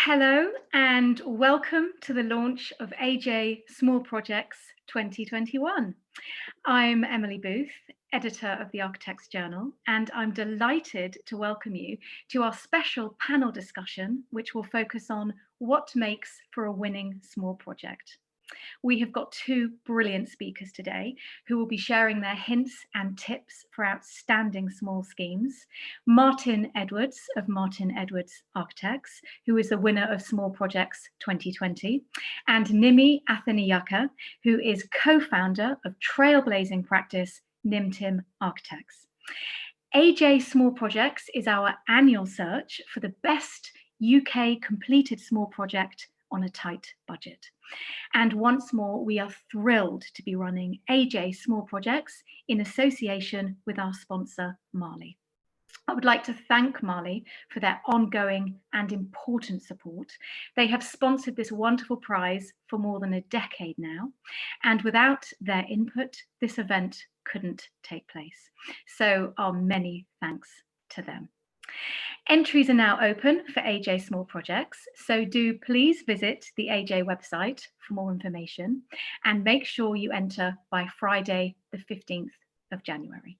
Hello and welcome to the launch of AJ Small Projects 2021. I'm Emily Booth, editor of the Architects Journal, and I'm delighted to welcome you to our special panel discussion, which will focus on what makes for a winning small project. We have got two brilliant speakers today who will be sharing their hints and tips for outstanding small schemes. Martin Edwards of Martin Edwards Architects, who is the winner of Small Projects 2020, and Nimi Attanayake, who is co-founder of trailblazing practice nimtim Architects. AJ Small Projects is our annual search for the best UK completed small project on a tight budget. And once more, we are thrilled to be running AJ Small Projects in association with our sponsor, Marley. I would like to thank Marley for their ongoing and important support. They have sponsored this wonderful prize for more than a decade now, and without their input, this event couldn't take place. So our many thanks to them. Entries are now open for AJ Small Projects, so do please visit the AJ website for more information and make sure you enter by Friday, the 15th of January.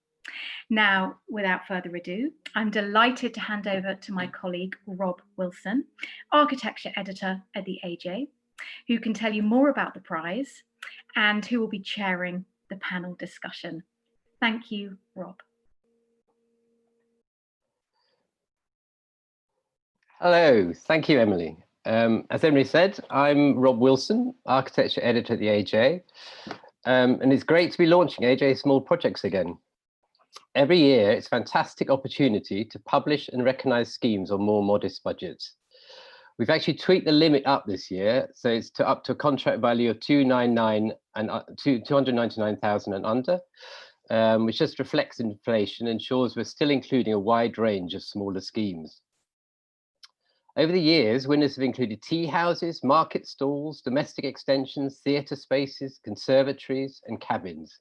Now, without further ado, I'm delighted to hand over to my colleague, Rob Wilson, architecture editor at the AJ, who can tell you more about the prize and who will be chairing the panel discussion. Thank you, Rob. Hello, thank you, Emily. As Emily said, I'm Rob Wilson, architecture editor at the AJ, and it's great to be launching AJ Small Projects again. Every year, it's a fantastic opportunity to publish and recognise schemes on more modest budgets. We've actually tweaked the limit up this year, so it's up to a contract value of 299,000 and under, which just reflects inflation and ensures we're still including a wide range of smaller schemes. Over the years, winners have included tea houses, market stalls, domestic extensions, theatre spaces, conservatories, and cabins.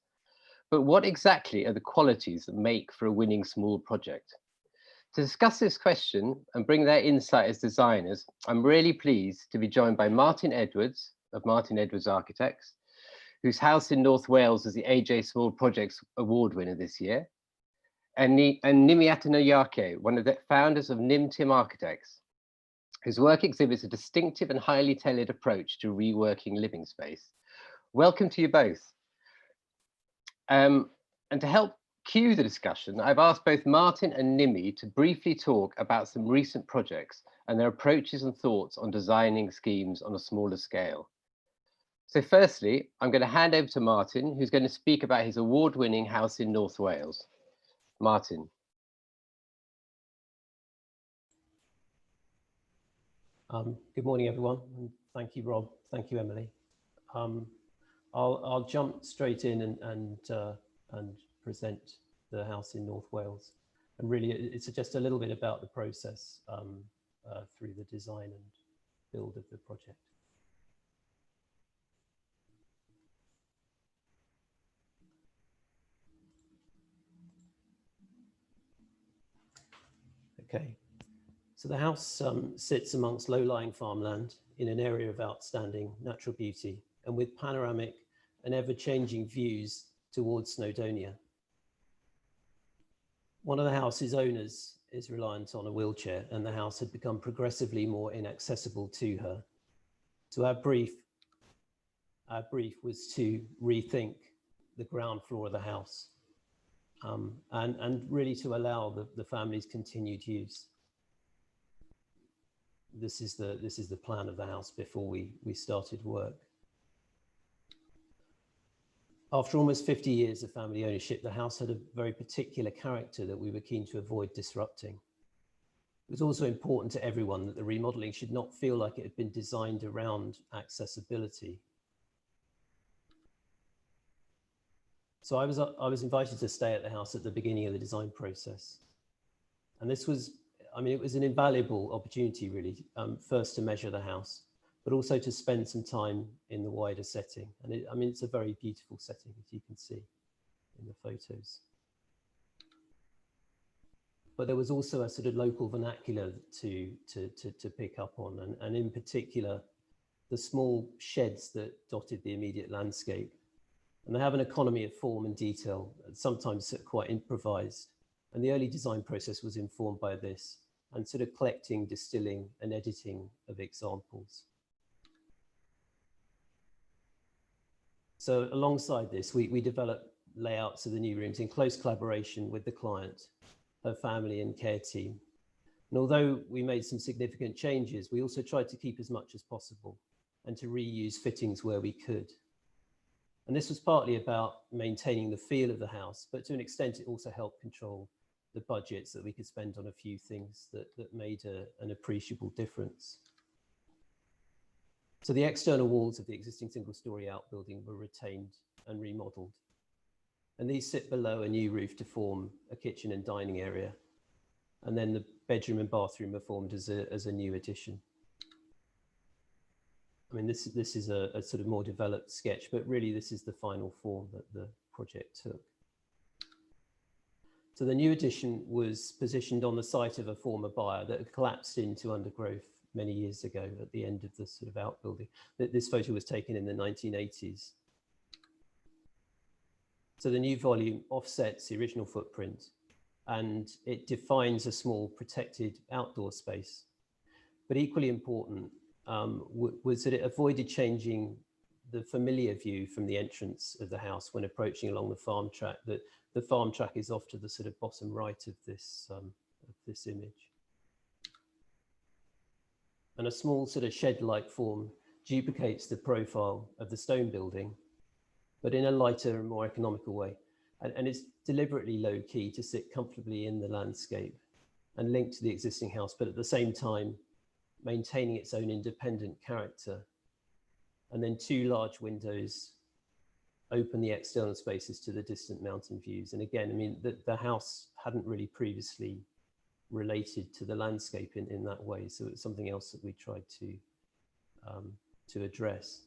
But what exactly are the qualities that make for a winning small project? To discuss this question and bring their insight as designers, I'm really pleased to be joined by Martin Edwards of Martin Edwards Architects, whose house in North Wales is the AJ Small Projects Award winner this year, and Nimi Attanayake, one of the founders of nimtim Architects, whose work exhibits a distinctive and highly tailored approach to reworking living space. Welcome to you both. And to help cue the discussion, I've asked both Martin and Nimi to briefly talk about some recent projects and their approaches and thoughts on designing schemes on a smaller scale. So firstly, I'm going to hand over to Martin, who's going to speak about his award-winning house in North Wales. Martin. Good morning, everyone, and thank you, Rob. Thank you, Emily. I'll jump straight in and present the house in North Wales. And really, it's just a little bit about the process through the design and build of the project. Okay. So the house sits amongst low-lying farmland in an area of outstanding natural beauty and with panoramic and ever-changing views towards Snowdonia. One of the house's owners is reliant on a wheelchair, and the house had become progressively more inaccessible to her. So our brief was to rethink the ground floor of the house and really to allow the family's continued use. This is the plan of the house before we started work. After almost 50 years of family ownership, the house had a very particular character that we were keen to avoid disrupting. It was also important to everyone that the remodeling should not feel like it had been designed around accessibility. So I was invited to stay at the house at the beginning of the design process. And this was, it was an invaluable opportunity, really, first to measure the house, but also to spend some time in the wider setting. And it's a very beautiful setting, as you can see in the photos. but there was also a sort of local vernacular to pick up on, and in particular, the small sheds that dotted the immediate landscape. And they have an economy of form and detail, sometimes quite improvised. And the early design process was informed by this, and sort of collecting, distilling, and editing of examples. So alongside this, we developed layouts of the new rooms in close collaboration with the client, her family and care team. And although we made some significant changes, we also tried to keep as much as possible and to reuse fittings where we could. And this was partly about maintaining the feel of the house, but to an extent, it also helped control the budget so that we could spend on a few things that made an appreciable difference. So the external walls of the existing single-story outbuilding were retained and remodeled. And these sit below a new roof to form a kitchen and dining area. And then the bedroom and bathroom are formed as a new addition. I mean, this is a sort of more developed sketch, but really this is the final form that the project took. So the new addition was positioned on the site of a former byre that had collapsed into undergrowth many years ago at the end of the sort of outbuilding. This photo was taken in the 1980s. So the new volume offsets the original footprint, and it defines a small protected outdoor space. But equally important was that it avoided changing the familiar view from the entrance of the house when approaching along the farm track. That the farm track is off to the sort of bottom right of this image. And a small sort of shed-like form duplicates the profile of the stone building, but in a lighter and more economical way. And it's deliberately low key to sit comfortably in the landscape and linked to the existing house, but at the same time, maintaining its own independent character. And then two large windows open the external spaces to the distant mountain views. And again, I mean, the house hadn't really previously related to the landscape in that way. So it's something else that we tried to address.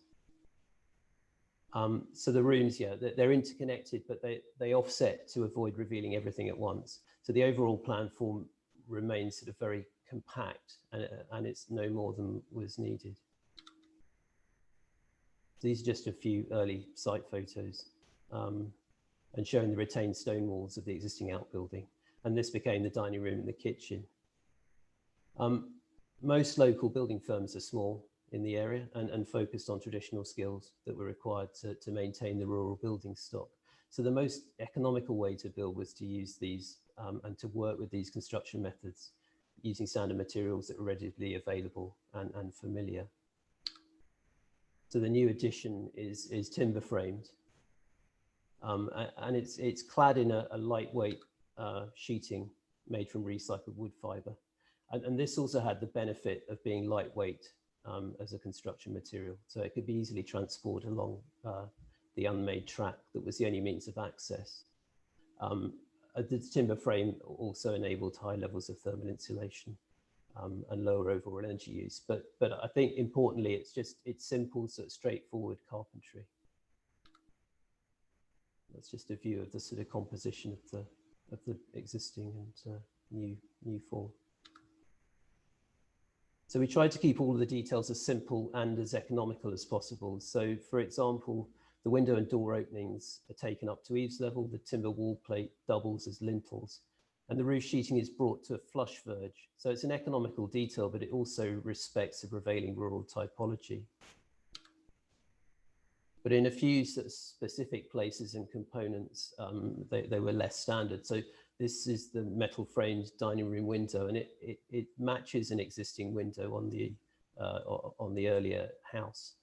So the rooms, yeah, they're interconnected, but they offset to avoid revealing everything at once. So the overall plan form remains sort of very compact, and it's no more than was needed. These are just a few early site photos and showing the retained stone walls of the existing outbuilding. And this became the dining room and the kitchen. Most local building firms are small in the area and focused on traditional skills that were required to maintain the rural building stock. So the most economical way to build was to use these and to work with these construction methods using standard materials that were readily available and familiar. So the new addition is timber framed, and it's clad in a lightweight sheeting made from recycled wood fiber. And this also had the benefit of being lightweight as a construction material. So it could be easily transported along the unmade track that was the only means of access. The timber frame also enabled high levels of thermal insulation and lower overall energy use. But I think importantly, it's simple, sort of straightforward carpentry. That's just a view of the sort of composition of the existing and new form. So we tried to keep all of the details as simple and as economical as possible. So for example, the window and door openings are taken up to eaves level, the timber wall plate doubles as lintels, and the roof sheeting is brought to a flush verge. So it's an economical detail, but it also respects the prevailing rural typology. But in a few specific places and components, they were less standard. So this is the metal framed dining room window, and it matches an existing window on the earlier house.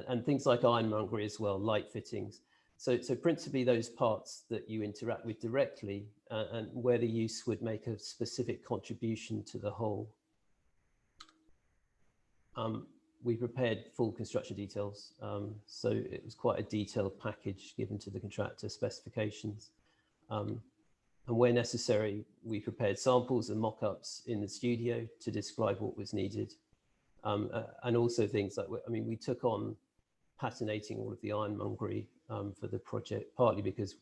And things like ironmongery as well, light fittings. So principally those parts that you interact with directly and where the use would make a specific contribution to the whole. We prepared full construction details. So it was quite a detailed package given to the contractor, specifications. And where necessary, we prepared samples and mock-ups in the studio to describe what was needed. And also things like, I mean, we took on patinating all of the ironmongery for the project, partly because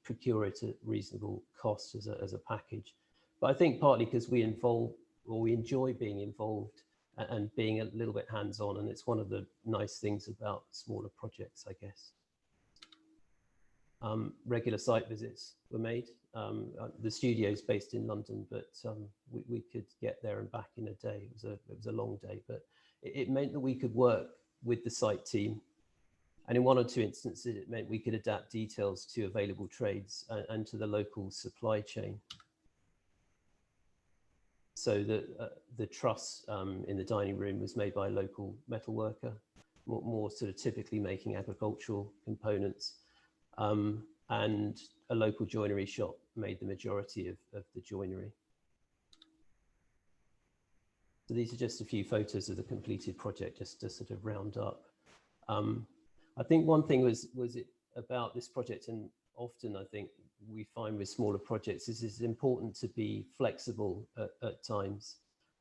procure it at reasonable cost as a package. But I think partly because we enjoy being involved and being a little bit hands-on, and it's one of the nice things about smaller projects, I guess. Regular site visits were made. The studio is based in London, but we could get there and back in a day. It was a long day, but it meant that we could work with the site team. And in one or two instances, it meant we could adapt details to available trades and to the local supply chain. So the truss in the dining room was made by a local metal worker, more sort of typically making agricultural components. And a local joinery shop made the majority of the joinery. So these are just a few photos of the completed project, just to sort of round up. I think one thing was it about this project, and often I think we find with smaller projects, is it's important to be flexible at times.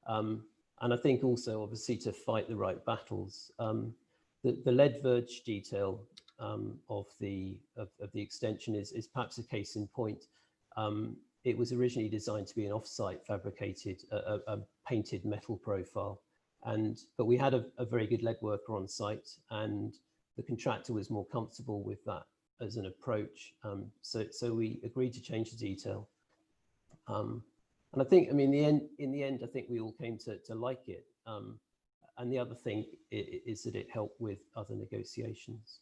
And I think also obviously to fight the right battles. The lead verge detail of the extension is perhaps a case in point. It was originally designed to be an off-site fabricated, a painted metal profile, but we had a very good lead worker on site, and the contractor was more comfortable with that as an approach. So we agreed to change the detail. And I think, I mean, in the end, I think we all came to like it. And the other thing is that it helped with other negotiations.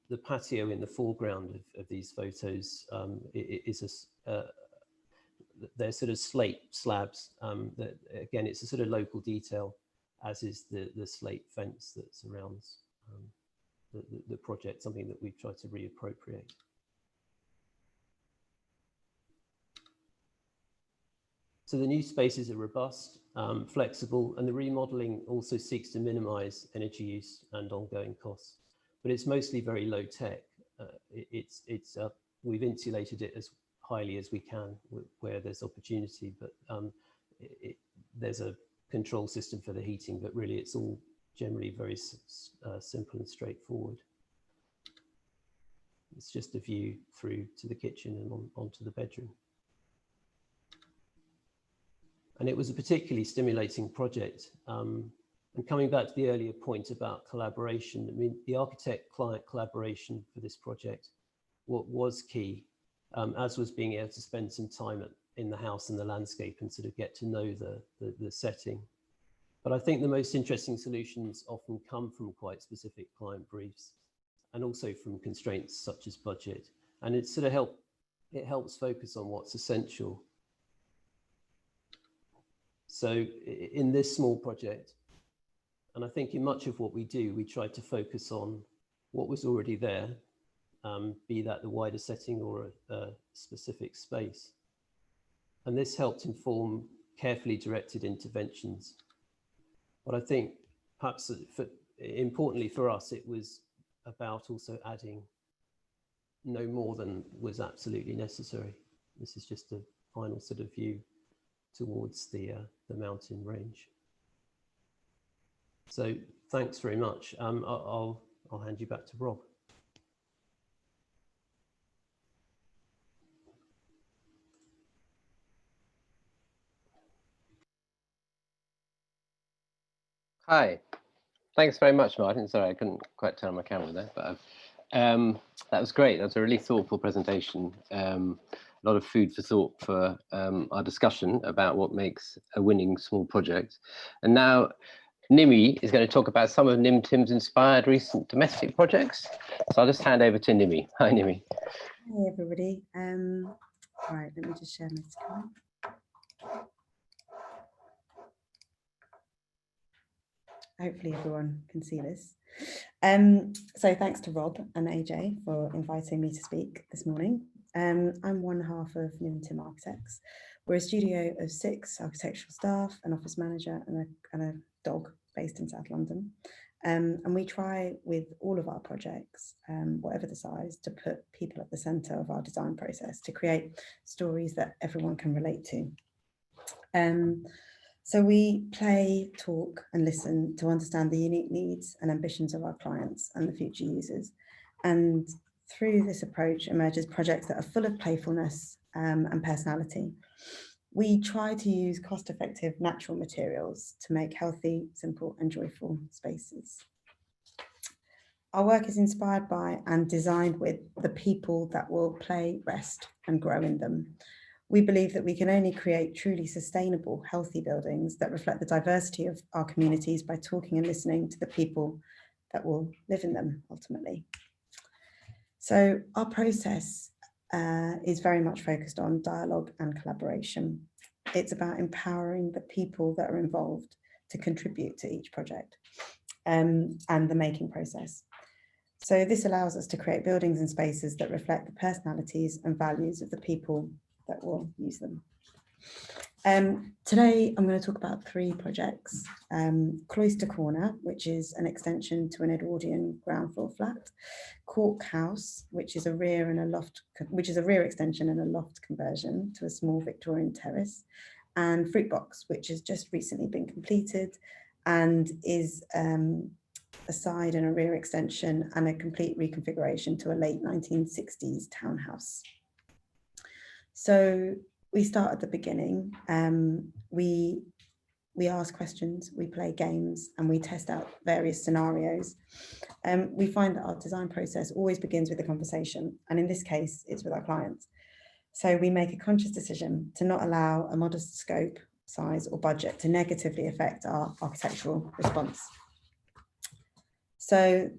The patio in the foreground of these photos they're sort of slate slabs. That again, it's a sort of local detail, as is the slate fence that surrounds the project, something that we've tried to reappropriate. So the new spaces are robust, flexible, and the remodeling also seeks to minimize energy use and ongoing costs. But it's mostly very low tech. We've insulated it as highly as we can where there's opportunity, but there's a control system for the heating, but really it's all generally very simple and straightforward. It's just a view through to the kitchen and onto the bedroom. And it was a particularly stimulating project. And coming back to the earlier point about collaboration, I mean, the architect-client collaboration for this project, what was key, as was being able to spend some time in the house and the landscape and sort of get to know the setting. But I think the most interesting solutions often come from quite specific client briefs, and also from constraints such as budget. And it sort of helps focus on what's essential. So in this small project, and I think in much of what we do, we try to focus on what was already there, be that the wider setting or a specific space. And this helped inform carefully directed interventions. But I think perhaps importantly for us, it was about also adding no more than was absolutely necessary. This is just a final sort of view towards the mountain range. So thanks very much. I'll hand you back to Rob. Hi, thanks very much, Martin. Sorry, I couldn't quite turn on my camera there, but that was great. That was a really thoughtful presentation. A lot of food for thought for our discussion about what makes a winning small project. And now Nimi is going to talk about some of nimtim's inspired recent domestic projects. So I'll just hand over to Nimi. Hi, Nimi. Hey, everybody. All right, let me just share my screen. Hopefully everyone can see this. So thanks to Rob and AJ for inviting me to speak this morning. I'm one half of nimtim Architects. We're a studio of 6 architectural staff, an office manager and a dog based in South London. And we try with all of our projects, whatever the size, to put people at the centre of our design process, to create stories that everyone can relate to. So we play, talk and listen to understand the unique needs and ambitions of our clients and the future users. And through this approach emerges projects that are full of playfulness and personality. We try to use cost-effective natural materials to make healthy, simple and joyful spaces. Our work is inspired by and designed with the people that will play, rest and grow in them. We believe that we can only create truly sustainable, healthy buildings that reflect the diversity of our communities by talking and listening to the people that will live in them ultimately. So our process is very much focused on dialogue and collaboration. It's about empowering the people that are involved to contribute to each project and the making process. So this allows us to create buildings and spaces that reflect the personalities and values of the people that will use them. Today, I'm going to talk about 3 projects. Cloister Corner, which is an extension to an Edwardian ground floor flat. Cork House, which is a rear extension and a loft conversion to a small Victorian terrace. And Fruit Box, which has just recently been completed and is a side and a rear extension and a complete reconfiguration to a late 1960s townhouse. So we start at the beginning. We ask questions, we play games, and we test out various scenarios. We find that our design process always begins with a conversation, and in this case, it's with our clients. So we make a conscious decision to not allow a modest scope, size, or budget to negatively affect our architectural response. So,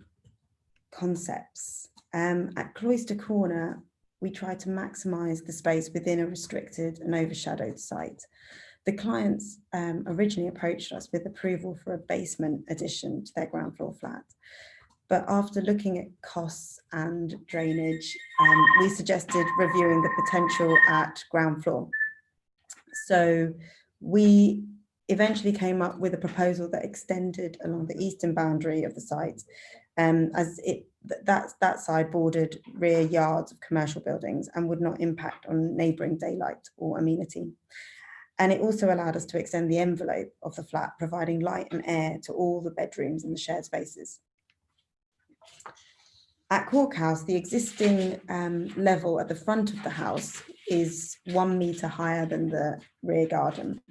concepts. At Cloister Corner, we try to maximise the space within a restricted and overshadowed site. The clients originally approached us with approval for a basement addition to their ground floor flat. But after looking at costs and drainage, we suggested reviewing the potential at ground floor. So we eventually came up with a proposal that extended along the eastern boundary of the site, as that side bordered rear yards of commercial buildings and would not impact on neighbouring daylight or amenity. And it also allowed us to extend the envelope of the flat, providing light and air to all the bedrooms and the shared spaces. At Cork House, the existing level at the front of the house is 1 metre higher than the rear garden.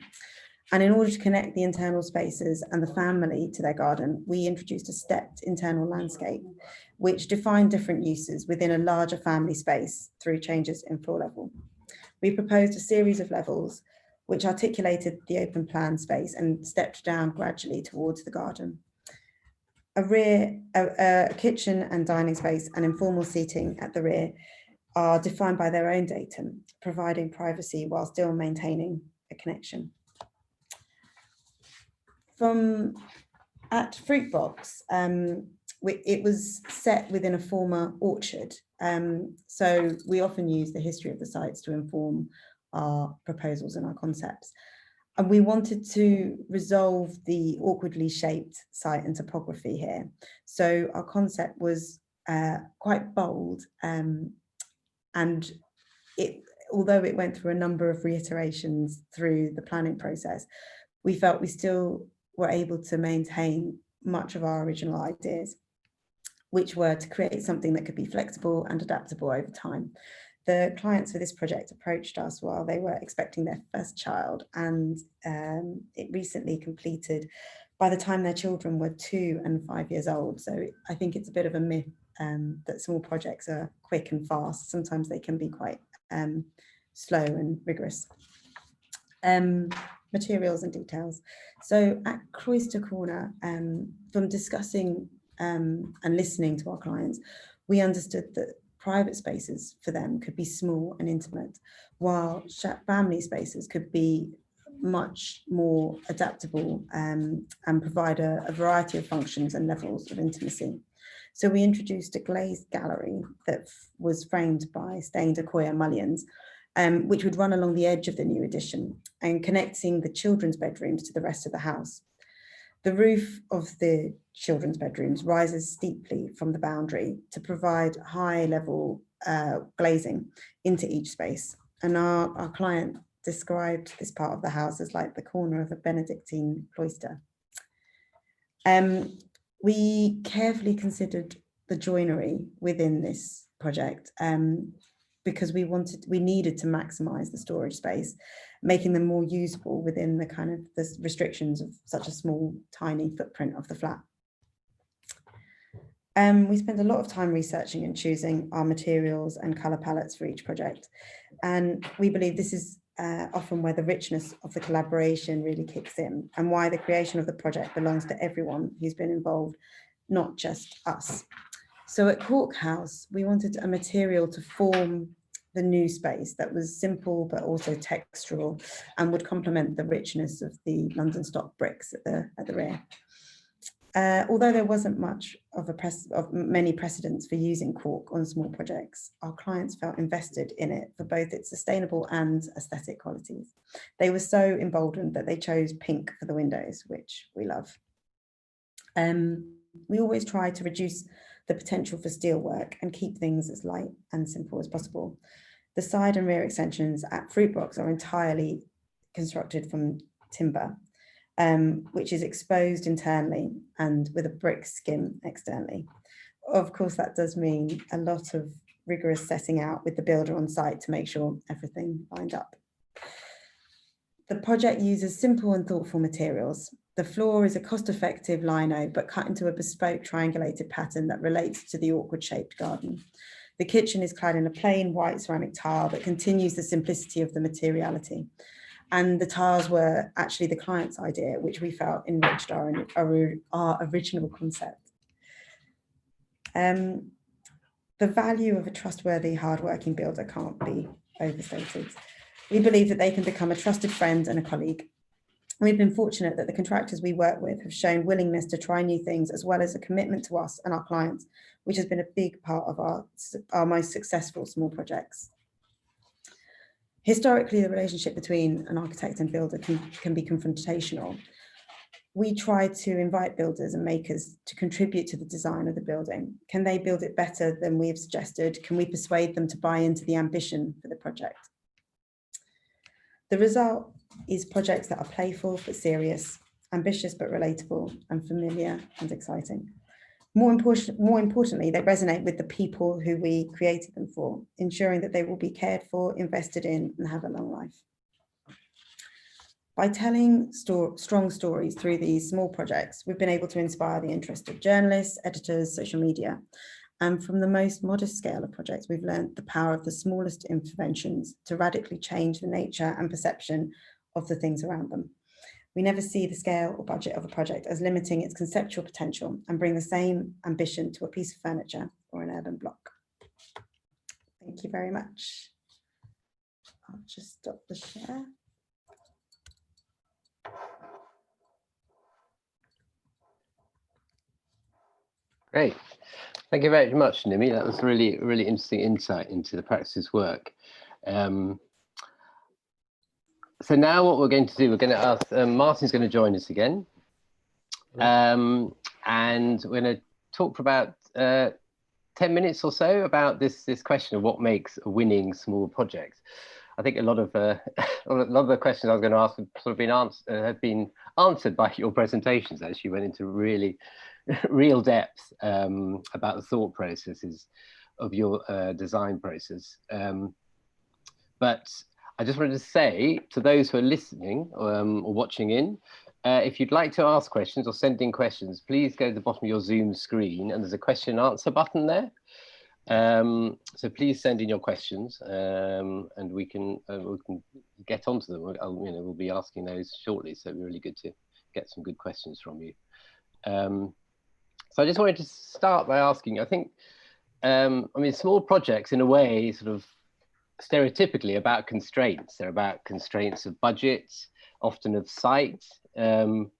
And in order to connect the internal spaces and the family to their garden, we introduced a stepped internal landscape, which defined different uses within a larger family space through changes in floor level. We proposed a series of levels which articulated the open plan space and stepped down gradually towards the garden. A kitchen and dining space and informal seating at the rear are defined by their own datum, providing privacy while still maintaining a connection. At Fruit Box, it was set within a former orchard. So we often use the history of the sites to inform our proposals and our concepts. And we wanted to resolve the awkwardly shaped site and topography here. So our concept was quite bold, and although it went through a number of reiterations through the planning process, we felt we still were able to maintain much of our original ideas, which were to create something that could be flexible and adaptable over time. The clients for this project approached us while they were expecting their first child, and it recently completed by the time their children were 2 and 5 years old. So I think it's a bit of a myth that small projects are quick and fast. Sometimes they can be quite slow and rigorous. Materials and details. So at Cloister Corner, from discussing and listening to our clients, we understood that private spaces for them could be small and intimate, while family spaces could be much more adaptable and provide a variety of functions and levels of intimacy. So we introduced a glazed gallery that was framed by stained Accoya mullions, which would run along the edge of the new addition and connecting the children's bedrooms to the rest of the house. The roof of the children's bedrooms rises steeply from the boundary to provide high level glazing into each space. And our client described this part of the house as like the corner of a Benedictine cloister. We carefully considered the joinery within this project because we needed to maximize the storage space, making them more usable within the kind of the restrictions of such a small, tiny footprint of the flat. We spent a lot of time researching and choosing our materials and colour palettes for each project. And we believe this is often where the richness of the collaboration really kicks in, and why the creation of the project belongs to everyone who's been involved, not just us. So at Cork House, we wanted a material to form the new space that was simple but also textural and would complement the richness of the London stock bricks at the rear. Although there wasn't much of many precedents for using cork on small projects, our clients felt invested in it for both its sustainable and aesthetic qualities. They were so emboldened that they chose pink for the windows, which we love. We always try to reduce the potential for steelwork and keep things as light and simple as possible. The side and rear extensions at Fruitbox are entirely constructed from timber, which is exposed internally and with a brick skin externally. Of course, that does mean a lot of rigorous setting out with the builder on site to make sure everything lined up. The project uses simple and thoughtful materials. The floor is a cost-effective lino, but cut into a bespoke triangulated pattern that relates to the awkward shaped garden. The kitchen is clad in a plain white ceramic tile that continues the simplicity of the materiality. And the tiles were actually the client's idea, which we felt enriched our original concept. The value of a trustworthy, hardworking builder can't be overstated. We believe that they can become a trusted friend and a colleague. We've been fortunate that the contractors we work with have shown willingness to try new things, as well as a commitment to us and our clients, which has been a big part of our most successful small projects. Historically, the relationship between an architect and builder can be confrontational. We try to invite builders and makers to contribute to the design of the building. Can they build it better than we have suggested? Can we persuade them to buy into the ambition for the project? The result is projects that are playful but serious, ambitious but relatable, and familiar and exciting. More importantly, they resonate with the people who we created them for, ensuring that they will be cared for, invested in, and have a long life. By telling strong stories through these small projects, we've been able to inspire the interest of journalists, editors, social media. And from the most modest scale of projects, we've learned the power of the smallest interventions to radically change the nature and perception of the things around them. We never see the scale or budget of a project as limiting its conceptual potential, and bring the same ambition to a piece of furniture or an urban block. Thank you very much. I'll just stop the share. Great. Thank you very much, Nimi. That was really, really interesting insight into the practice's work. So now what we're going to do, we're going to ask, Martin's going to join us again. And we're going to talk for about 10 minutes or so about this question of what makes a winning small project. I think a lot of the questions I was going to ask have sort of been answered by your presentations. As you went into really real depth about the thought processes of your design process. But I just wanted to say to those who are listening or watching in, if you'd like to ask questions or send in questions, please go to the bottom of your Zoom screen and there's a question and answer button there. So please send in your questions and we can get onto them. We'll be asking those shortly, so it'd be really good to get some good questions from you. So I just wanted to start by asking, I think, small projects in a way sort of stereotypically about constraints. They're about constraints of budget, often of site. And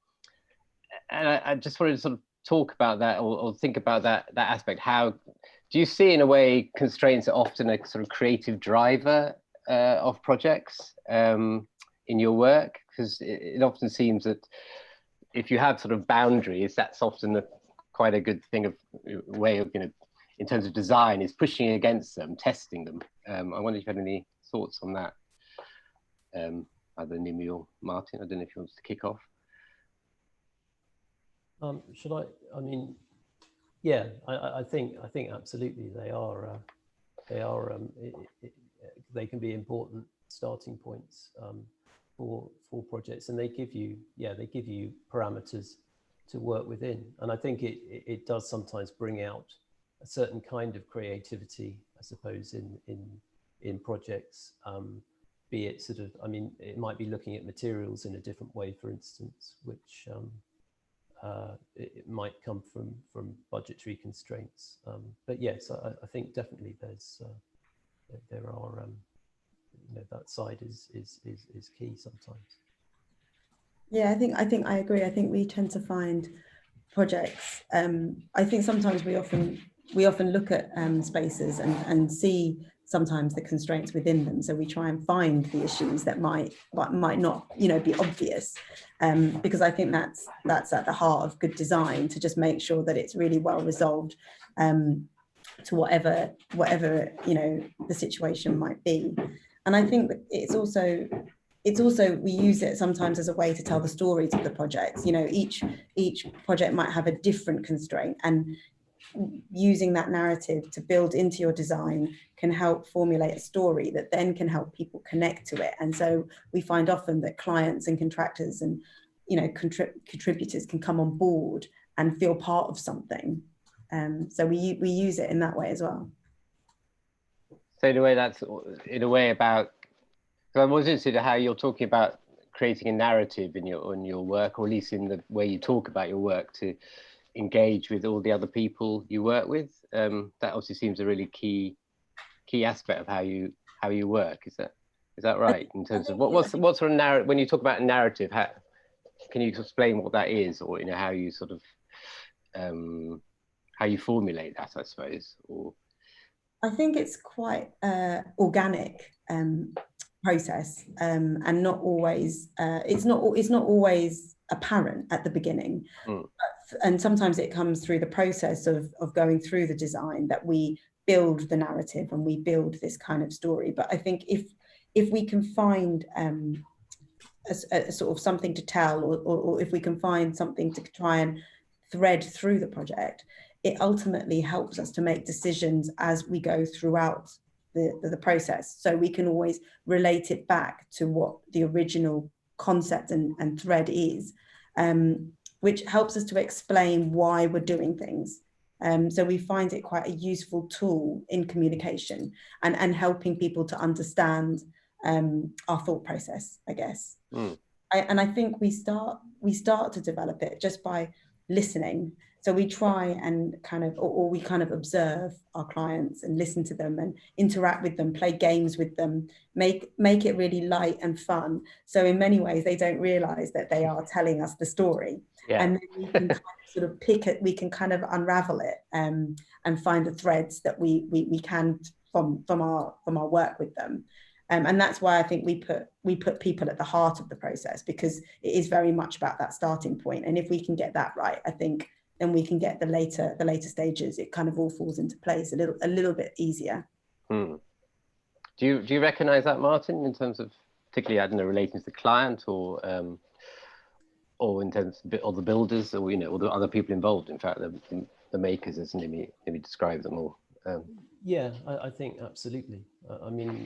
I just wanted to sort of talk about that or think about that aspect. How do you see, in a way, constraints are often a sort of creative driver of projects in your work? Because it often seems that if you have sort of boundaries, that's often quite a good thing of way of, in terms of design, is pushing against them, testing them. I wonder if you had any thoughts on that, either Nimi or Martin. I don't know if you want to kick off. Should I? I mean, yeah, I think absolutely they are they can be important starting points for projects, and they give you parameters to work within. And I think it does sometimes bring out a certain kind of creativity, I suppose, in projects, be it sort of, I mean, it might be looking at materials in a different way, for instance, which it might come from budgetary constraints. But yes, I think definitely there are, that side is key sometimes. Yeah, I think I agree. I think we tend to find projects. I think sometimes we often look at spaces and see sometimes the constraints within them. So we try and find the issues that might not, be obvious, because I think that's at the heart of good design, to just make sure that it's really well resolved to whatever the situation might be. And I think that it's also we use it sometimes as a way to tell the stories of the projects. Each project might have a different constraint, and using that narrative to build into your design can help formulate a story that then can help people connect to it. And so we find often that clients and contractors and contributors can come on board and feel part of something. So we use it in that way as well. So in a way about, because I was interested in how you're talking about creating a narrative in your work, or at least in the way you talk about your work, to engage with all the other people you work with. That obviously seems a really key aspect of how you work. Is that right? In terms of what sort of narrative, when you talk about a narrative, can you explain what that is, or how you sort of how you formulate that, I suppose? Or I think it's quite organic process, and not always it's not always apparent at the beginning. And sometimes it comes through the process of going through the design that we build the narrative and we build this kind of story. But I think if we can find a sort of something to tell, or if we can find something to try and thread through the project, it ultimately helps us to make decisions as we go throughout the process. So we can always relate it back to what the original concept and thread is, which helps us to explain why we're doing things. So we find it quite a useful tool in communication and helping people to understand our thought process, I guess. And I think we start to develop it just by listening. So we try and we observe our clients and listen to them and interact with them, play games with them, make it really light and fun. So in many ways, they don't realize that they are telling us the story. Yeah. And then we can sort of pick it, we can kind of unravel it and find the threads that we can from our work with them. And that's why I think we put people at the heart of the process, because it is very much about that starting point. And if we can get that right, I think then we can get the later stages. It kind of all falls into place a little bit easier. Do you recognise that, Martin, in terms of particularly, I don't know, relating to the client, or in terms of the builders, or or the other people involved? In fact, the makers, as Nimi describe them all. Yeah, I think absolutely. I mean,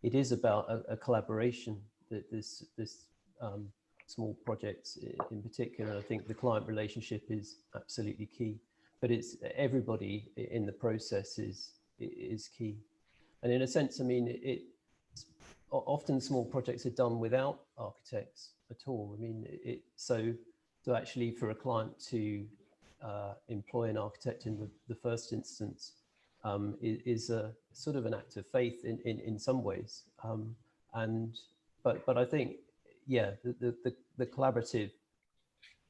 it is about a collaboration. That this small projects in particular, I think the client relationship is absolutely key. But it's everybody in the process is key. And in a sense, I mean, often small projects are done without architects at all. I mean, so actually for a client to employ an architect in the first instance is a sort of an act of faith in some ways. But I think, yeah, the collaborative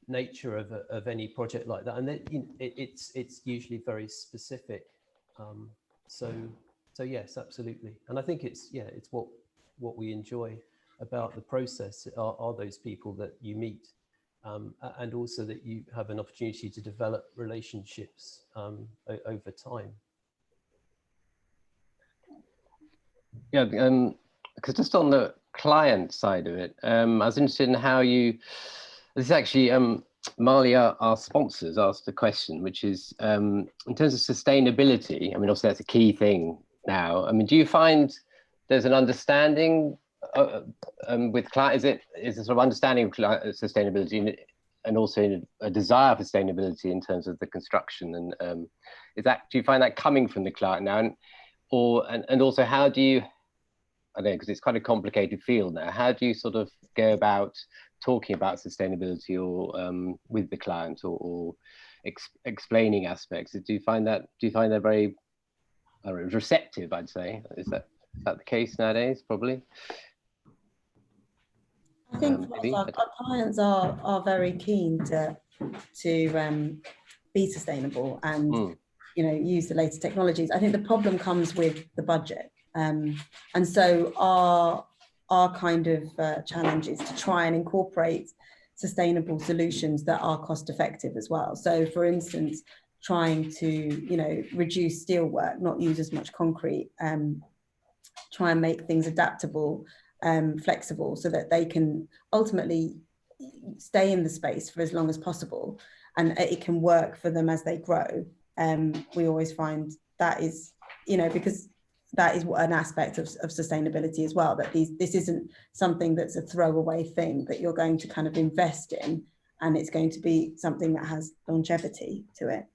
nature of any project like that, and it's usually very specific. So yes, absolutely. And I think it's what we enjoy about the process are those people that you meet, and also that you have an opportunity to develop relationships over time. Yeah, because just on the client side of it, I was interested in how this is actually Marley, our sponsors, asked a question, which is in terms of sustainability. I mean, obviously that's a key thing now. I mean, do you find there's an understanding with clients? Is a sort of understanding of sustainability and also a desire for sustainability in terms of the construction? And do you find that coming from the client now? And also, how do you, I don't know, because it's quite a complicated field now, how do you sort of go about talking about sustainability or with the client or explaining aspects? Do you find that very receptive, I'd say? Is that the case nowadays? Probably. I think our clients are very keen to be sustainable and use the latest technologies. I think the problem comes with the budget, and so our kind of challenge is to try and incorporate sustainable solutions that are cost effective as well. So, for instance, trying to reduce steel work, not use as much concrete, try and make things adaptable, flexible, so that they can ultimately stay in the space for as long as possible, and it can work for them as they grow. We always find that is, because that is an aspect of sustainability as well, that this isn't something that's a throwaway thing that you're going to kind of invest in, and it's going to be something that has longevity to it.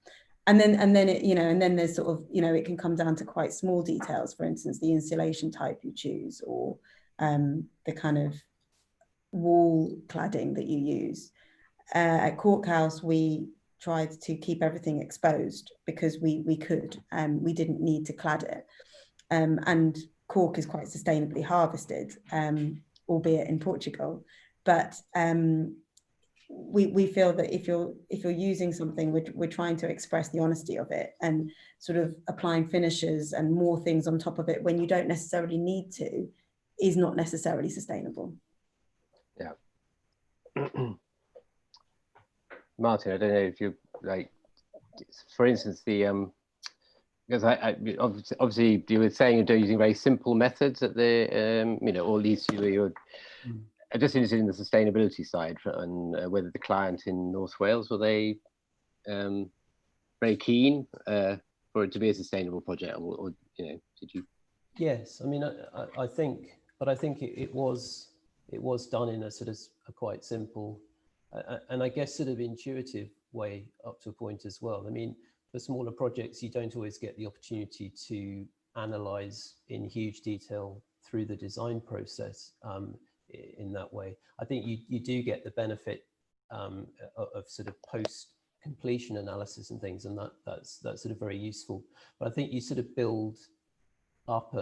And then there's sort of, it can come down to quite small details, for instance, the insulation type you choose, or the kind of wall cladding that you use. At Cork House, we tried to keep everything exposed because we could, we didn't need to clad it. And cork is quite sustainably harvested, albeit in Portugal. But we feel that if you're using something, we're trying to express the honesty of it, and sort of applying finishes and more things on top of it when you don't necessarily need to is not necessarily sustainable. Yeah. Martin, I don't know if you like, for instance, the because I obviously you were saying you're using very simple methods at the or at least you're just interested in the sustainability side, and whether the client in North Wales, were they very keen for it to be a sustainable project, or did you? Yes, I mean, I think it was done in a sort of a quite simple and I guess sort of intuitive way up to a point as well. I mean, for smaller projects, you don't always get the opportunity to analyze in huge detail through the design process in that way. I think you do get the benefit of sort of post-completion analysis and things, and that's sort of very useful. But I think you sort of build up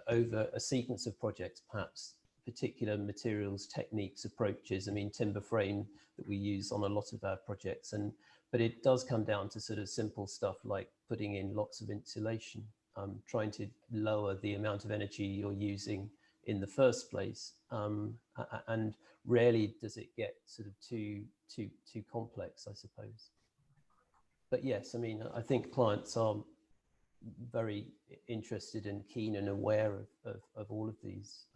over a sequence of projects, perhaps particular materials, techniques, approaches. I mean, timber frame that we use on a lot of our projects, but it does come down to sort of simple stuff like putting in lots of insulation, trying to lower the amount of energy you're using in the first place, and rarely does it get sort of too complex, I suppose. But yes, I mean, I think clients are very interested and keen and aware of all of these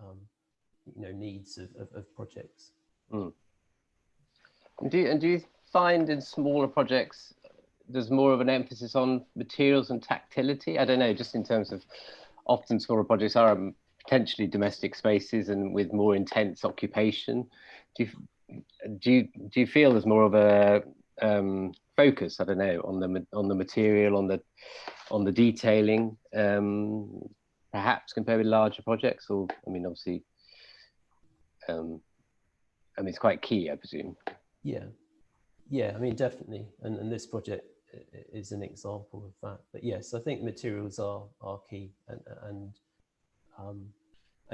needs of projects. Mm. And do you find in smaller projects there's more of an emphasis on materials and tactility? I don't know, just in terms of often smaller projects are potentially domestic spaces and with more intense occupation. Do you feel there's more of a focus, I don't know, on the material, on the detailing, perhaps compared with larger projects? Or, I mean, obviously, I mean, it's quite key, I presume. Yeah, I mean, definitely, and this project is an example of that. But yes, I think materials are key, and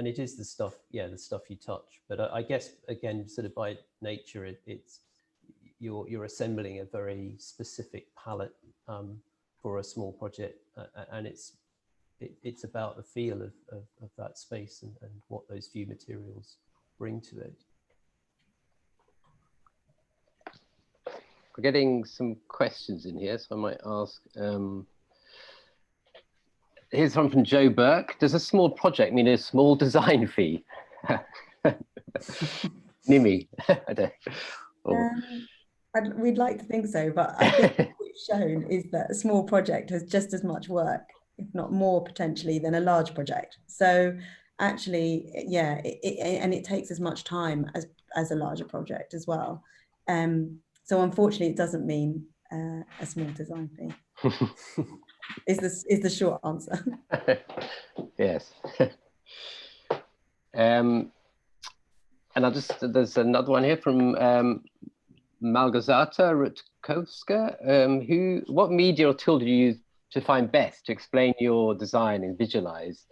it is the stuff you touch. But I guess again, sort of by nature, it's you're assembling a very specific palette for a small project, and it's about the feel of that space and what those few materials bring to it. We're getting some questions in here, so I might ask. Here's one from Joe Burke. Does a small project mean a small design fee? Nimi, I don't know. We'd like to think so, but I think what we've shown is that a small project has just as much work, if not more potentially, than a large project. So actually, yeah, and it takes as much time as a larger project as well. So unfortunately, it doesn't mean a small design fee. is the short answer. Yes. And there's another one here from Malgorzata Rutkowska. What media or tool do you use to find best to explain your design and visualize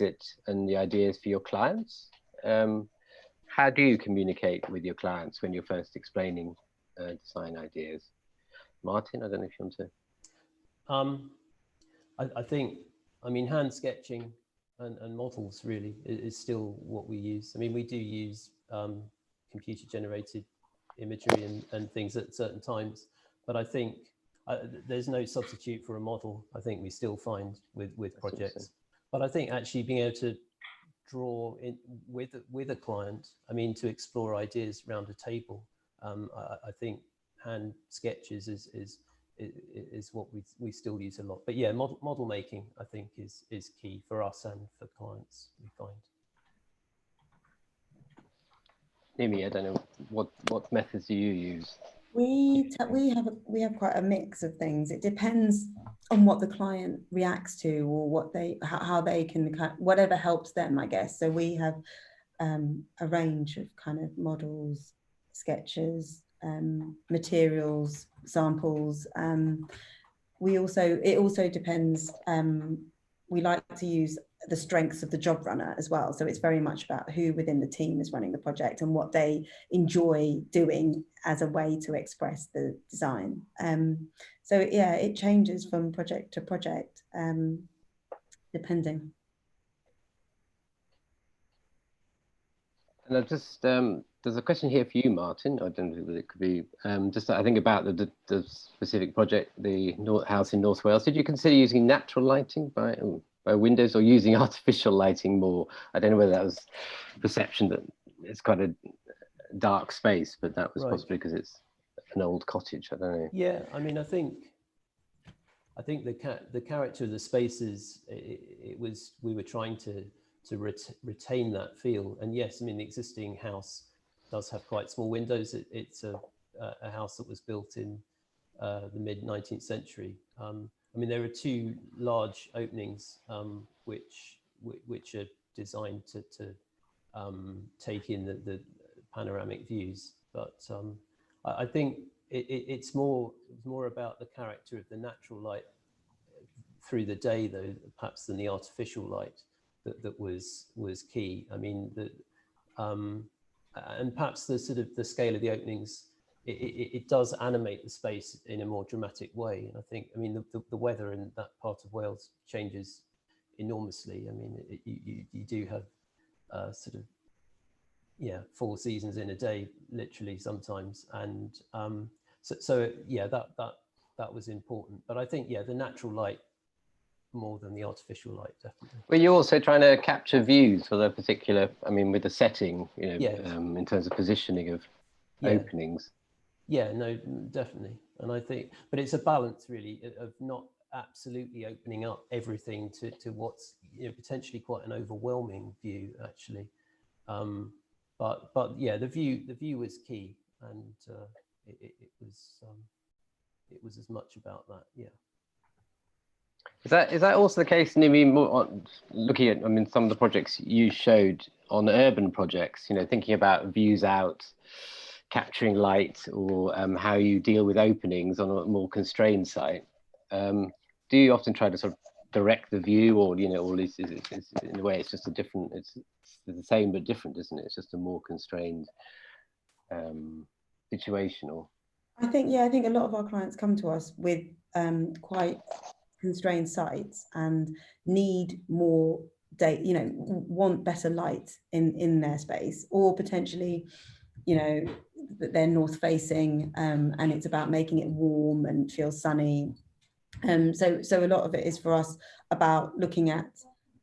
it and the ideas for your clients? How do you communicate with your clients when you're first explaining design ideas? Martin, I don't know if you want to. I think, I mean, hand sketching and models really is still what we use. I mean, we do use computer generated imagery and things at certain times, but I think there's no substitute for a model. I think we still find with projects, but I think actually being able to draw in with a client, I mean, to explore ideas around a table, I think hand sketches is what we still use a lot. But yeah, model making, I think, is key for us and for clients, we find. Nimi, I don't know, what methods do you use? We have quite a mix of things. It depends on what the client reacts to, or how they can, whatever helps them, I guess. So we have a range of kind of models, sketches, materials, samples. It also depends. We like to use the strengths of the job runner as well. So it's very much about who within the team is running the project and what they enjoy doing as a way to express the design. So yeah, it changes from project to project, depending. And I just there's a question here for you, Martin. I don't know whether it could be just I think about the specific project, the house in North Wales. Did you consider using natural lighting by windows or using artificial lighting more? I don't know whether that was perception that it's quite a dark space, but that was possibly because it's an old cottage. I don't know. Yeah, I mean, I think the character of the spaces, we were trying to retain that feel. And yes, I mean, the existing house does have quite small windows. It's a house that was built in the mid 19th century. I mean, there are two large openings which are designed to take in the panoramic views. But I think it's more about the character of the natural light through the day, though, perhaps, than the artificial light that was key. I mean, and perhaps the sort of the scale of the openings, it does animate the space in a more dramatic way. And I think, I mean, the weather in that part of Wales changes enormously. I mean, you do have sort of, yeah, 4 seasons in a day, literally sometimes. And so yeah, that was important. But I think, yeah, the natural light more than the artificial light, definitely. Well, you're also trying to capture views for the particular, I mean, with the setting, you know, yes. In terms of positioning of openings. Yeah, no, definitely. And I think, but it's a balance really of not absolutely opening up everything to what's, you know, potentially quite an overwhelming view, actually. But yeah, the view was key, and it was as much about that. Yeah. Is that also the case, Nimi, looking at, I mean, some of the projects you showed on urban projects, you know, thinking about views out, capturing light, or how you deal with openings on a more constrained site? Do you often try to sort of direct the view, or, you know, or is in a way it's just a different, it's the same but different, isn't it? It's just a more constrained situation. Or I think a lot of our clients come to us with quite constrained sites and need more data, you know, want better light in their space, or potentially, you know, that they're north facing, and it's about making it warm and feel sunny. So a lot of it is for us about looking at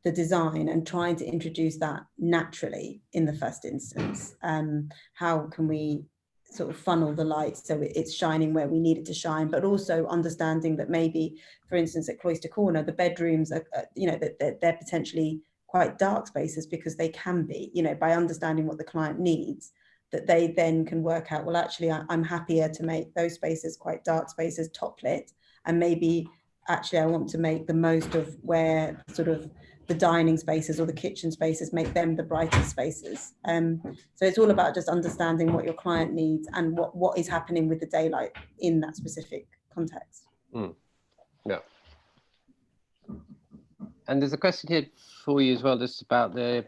the design and trying to introduce that naturally in the first instance. How can we sort of funnel the light so it's shining where we need it to shine, but also understanding that maybe, for instance, at Cloister Corner, the bedrooms are, you know, that they're potentially quite dark spaces, because they can be, you know, by understanding what the client needs, that they then can work out, well, actually, I'm happier to make those spaces quite dark spaces, top lit, and maybe actually I want to make the most of where sort of the dining spaces or the kitchen spaces, make them the brightest spaces. So it's all about just understanding what your client needs and what is happening with the daylight in that specific context. Yeah. And there's a question here for you as well, just about the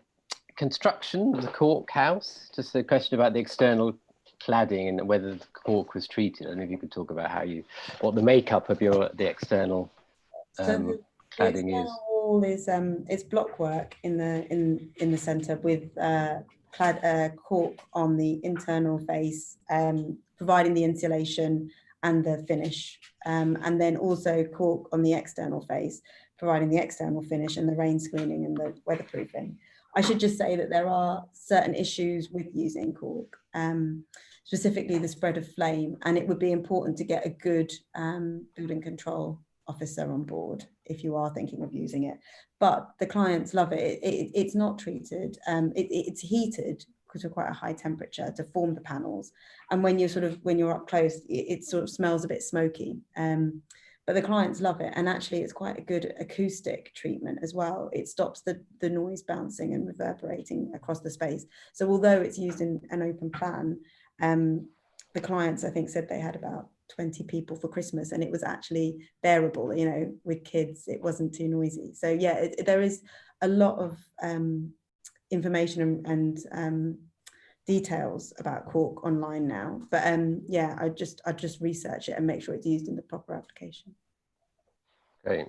construction of the cork house, just a question about the external cladding and whether the cork was treated. I don't know if you could talk about what the makeup of the external cladding is. The wall is it's block work in the centre with cork on the internal face, providing the insulation and the finish, and then also cork on the external face, providing the external finish and the rain screening and the weatherproofing. I should just say that there are certain issues with using cork, specifically the spread of flame, and it would be important to get a good building control officer on board if you are thinking of using it. But the clients love it. It's not treated, it's heated because of quite a high temperature to form the panels, and when you're up close, it sort of smells a bit smoky, but the clients love it, and actually it's quite a good acoustic treatment as well. It stops the noise bouncing and reverberating across the space. So although it's used in an open plan, the clients, I think, said they had about 20 people for Christmas, and it was actually bearable, you know, with kids. It wasn't too noisy. So yeah, there is a lot of information and details about cork online now, but yeah, I just research it and make sure it's used in the proper application. Great.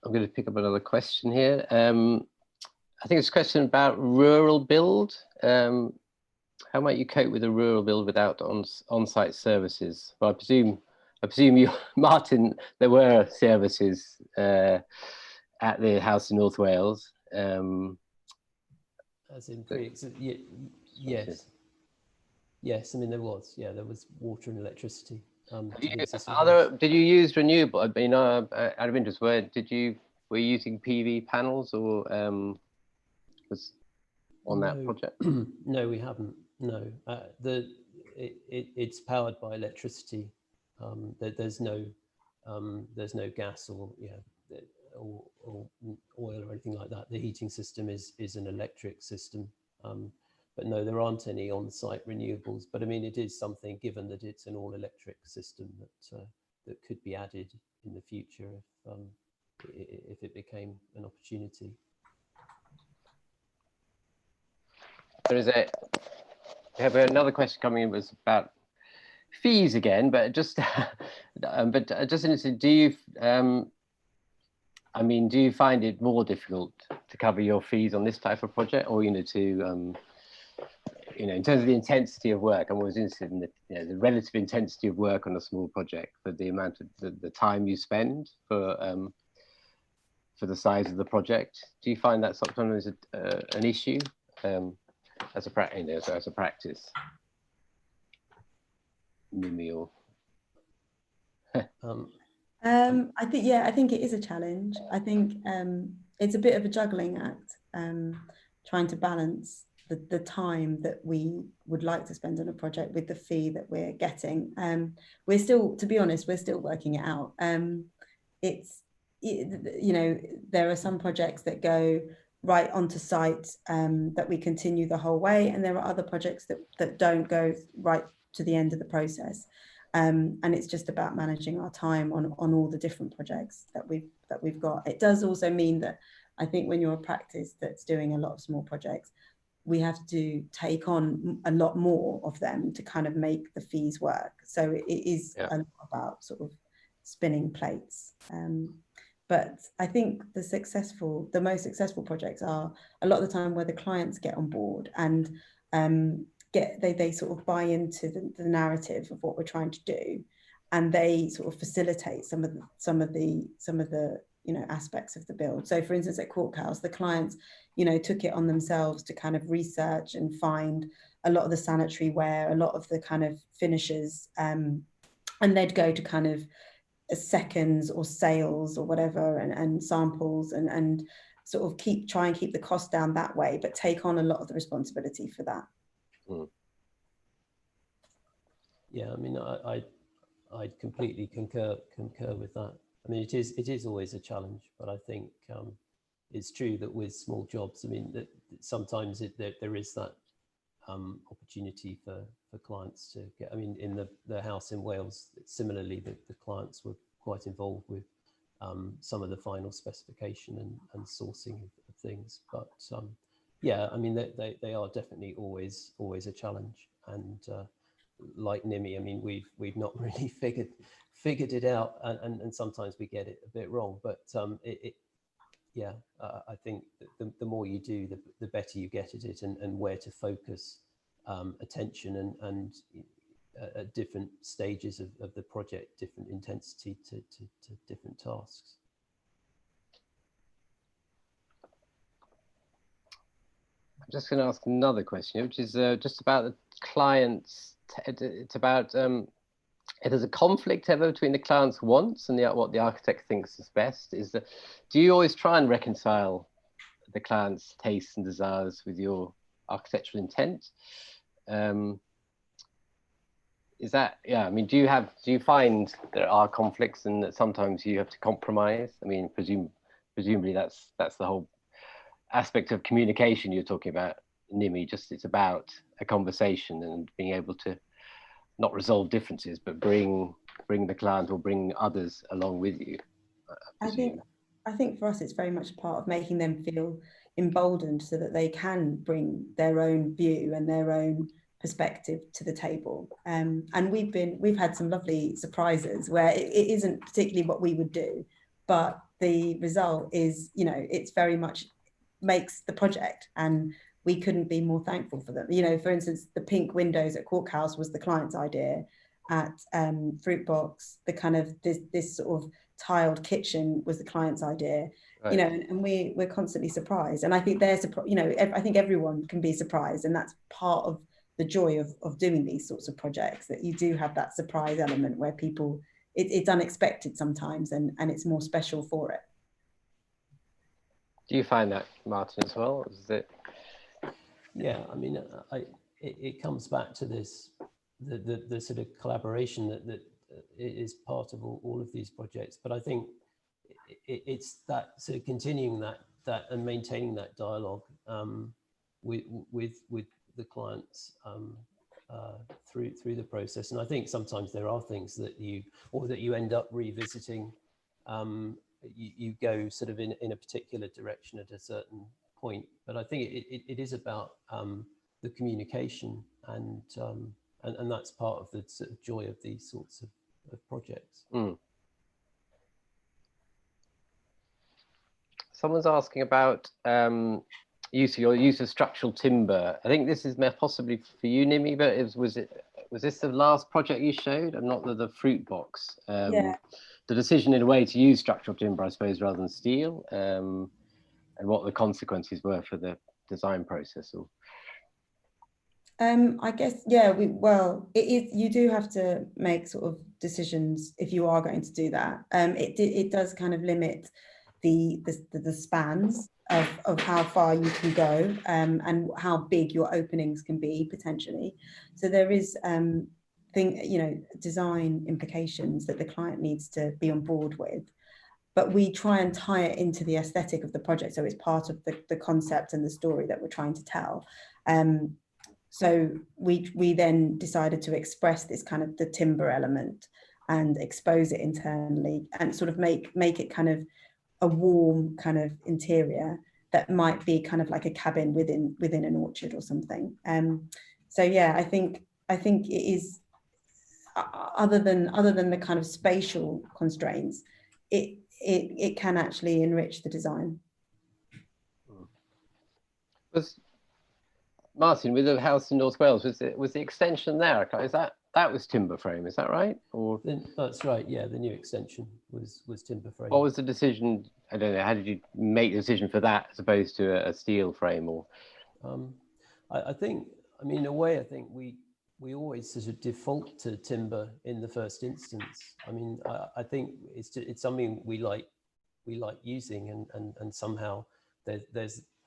I'm going to pick up another question here. I think it's a question about rural build. How might you cope with a rural build without on-site services? Well, I presume you, Martin, there were services at the house in North Wales. As in yes. Yes, I mean there was water and electricity. Did you use renewable? I mean, out of interest, were you using PV panels or was on that project? No, we haven't. No, it's powered by electricity. There's no gas or or oil or anything like that. The heating system is an electric system. But no, there aren't any on-site renewables. But I mean, it is something, given that it's an all-electric system, that could be added in the future if it became an opportunity. We have another question coming in, was about fees again, but just interested. Do you find it more difficult to cover your fees on this type of project, or in terms of the intensity of work? I'm always interested in the relative intensity of work on a small project, for the amount of the time you spend for the size of the project. Do you find that sometimes an issue as a practice? Nimi or I think it is a challenge. I think it's a bit of a juggling act, trying to balance the time that we would like to spend on a project with the fee that we're getting. We're still, to be honest, we're still working it out. There are some projects that go right onto site that we continue the whole way, and there are other projects that don't go right to the end of the process. And it's just about managing our time on all the different projects that we've got. It does also mean that I think when you're a practice that's doing a lot of small projects, we have to take on a lot more of them to kind of make the fees work. So it is a lot about sort of spinning plates. But I think the most successful projects are a lot of the time where the clients get on board and they sort of buy into the narrative of what we're trying to do, and they sort of facilitate some of the aspects of the build. So for instance, at Courthouse, the clients, took it on themselves to kind of research and find a lot of the sanitary ware, a lot of the kind of finishes, and they'd go to kind of seconds or sales or whatever, and samples, and sort of try and keep the cost down that way, but take on a lot of the responsibility for that. Yeah, I mean, I completely concur with that. I mean, it is always a challenge, but I think it's true that with small jobs, I mean, that sometimes there is that opportunity for clients to get. I mean, in the house in Wales, similarly, the clients were quite involved with some of the final specification and sourcing of things. But yeah, I mean, they are definitely always a challenge. And like Nimi, I mean, we've not really figured it out, and sometimes we get it a bit wrong. But yeah, I think the more you do, the better you get at it, and where to focus attention and at different stages of the project, different intensity to different tasks. I'm just going to ask another question, which is just about the clients. It's about if there's a conflict ever between the client's wants and what the architect thinks is best. Do you always try and reconcile the client's tastes and desires with your architectural intent? Is that, yeah, I mean, do you find there are conflicts and that sometimes you have to compromise? I mean, presumably that's the whole aspect of communication you're talking about, Nimi. Just it's about a conversation and being able to not resolve differences, but bring the client or bring others along with you. I think for us, it's very much part of making them feel emboldened so that they can bring their own view and their own perspective to the table. And we've had some lovely surprises where it isn't particularly what we would do, but the result is, it's very much makes the project, and we couldn't be more thankful for them. For instance, the pink windows at Courthouse was the client's idea. At Fruitbox, the kind of this sort of tiled kitchen was the client's idea. Right. And we're constantly surprised. And I think I think everyone can be surprised, and that's part of the joy of doing these sorts of projects, that you do have that surprise element where people, it's unexpected sometimes, and it's more special for it. Do you find that, Martin, as well? Is it? Yeah, I mean, it comes back to this, the sort of collaboration that is part of all of these projects. But I think it's that sort of continuing that and maintaining that dialogue with the clients through the process. And I think sometimes there are things that you end up revisiting. You go sort of in a particular direction at a certain point, but I think it is about the communication, and that's part of the sort of joy of these sorts of projects. Someone's asking about use of structural timber. I think this is possibly for you, Nimi, but was this the last project you showed, and not the fruit box? Yeah. The decision in a way to use structural timber, I suppose, rather than steel, and what the consequences were for the design process. Or I guess, yeah, you do have to make sort of decisions if you are going to do that. It does kind of limit the spans of how far you can go, and how big your openings can be potentially. So there is design implications that the client needs to be on board with, but we try and tie it into the aesthetic of the project, so it's part of the concept and the story that we're trying to tell. So we then decided to express this kind of the timber element and expose it internally, and sort of make it kind of a warm kind of interior that might be kind of like a cabin within an orchard or something. So yeah, I think it is, other than the kind of spatial constraints, it can actually enrich the design. Martin, with the house in North Wales, was the extension there? Is that that was timber frame, is that right? Or That's right. Yeah, the new extension was timber frame. what was the decision? I don't know. How did you make the decision for that as opposed to a steel frame? Or I think, I mean, in a way, I think we always sort of default to timber in the first instance. I mean, I think it's something we like using, and somehow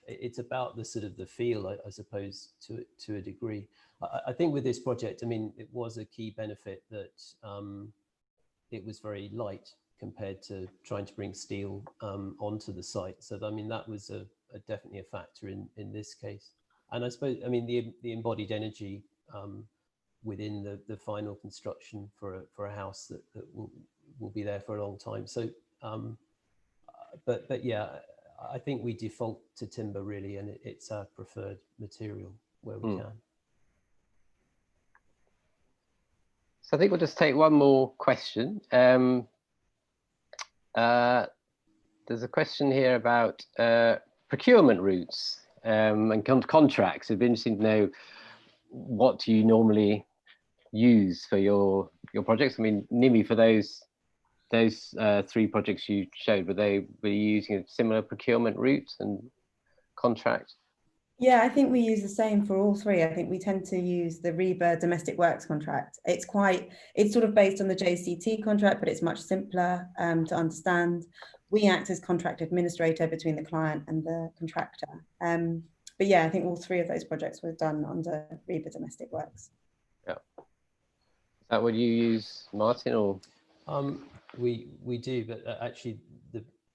it's about the sort of the feel, I suppose, to a degree. I think with this project, I mean, it was a key benefit that it was very light compared to trying to bring steel onto the site. So I mean, that was definitely a factor in this case. And I suppose, I mean, the embodied energy within the final construction for a house that will be there for a long time. So, but yeah, I think we default to timber really, and it's our preferred material where we can. So I think we'll just take one more question. There's a question here about procurement routes and contracts. It'd be interesting to know, what do you normally use for your projects? I mean, Nimi, for those 3 projects you showed, were you using a similar procurement route and contract? Yeah, I think we use the same for all 3. I think we tend to use the REBA domestic works contract. It's sort of based on the JCT contract, but it's much simpler to understand. We act as contract administrator between the client and the contractor. But yeah, I think all 3 of those projects were done under REBA domestic works. Yeah. Is that what you use, Martin, or? We do, but actually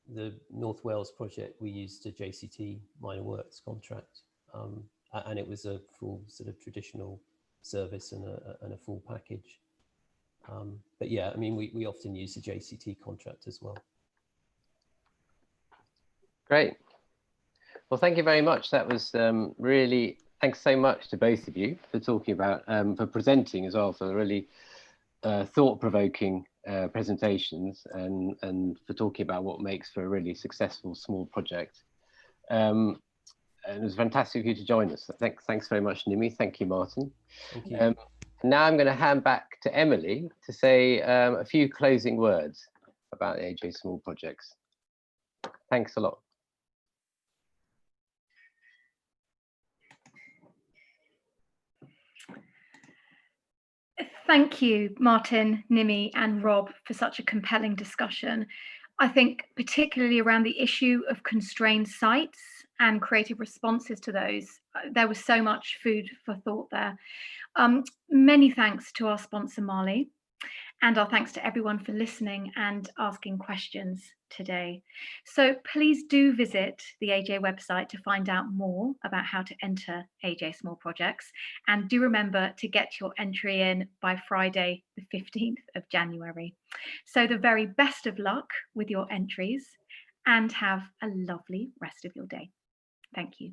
the North Wales project, we used a JCT minor works contract, and it was a full sort of traditional service and a full package. But yeah, I mean, we often use the JCT contract as well. Great. Well, thank you very much. That was really, thanks so much to both of you for talking about, for presenting as well, for the really thought-provoking presentations, and for talking about what makes for a really successful small project. And it was fantastic of you to join us. Thanks very much, Nimi. Thank you, Martin. Thank you. Now I'm going to hand back to Emily to say a few closing words about the AJ Small Projects. Thanks a lot. Thank you, Martin, Nimi, and Rob, for such a compelling discussion. I think particularly around the issue of constrained sites and creative responses to those, there was so much food for thought there. Many thanks to our sponsor, Marley, and our thanks to everyone for listening and asking questions today. So please do visit the AJ website to find out more about how to enter AJ Small Projects, and do remember to get your entry in by Friday, the 15th of January. So the very best of luck with your entries, and have a lovely rest of your day. Thank you.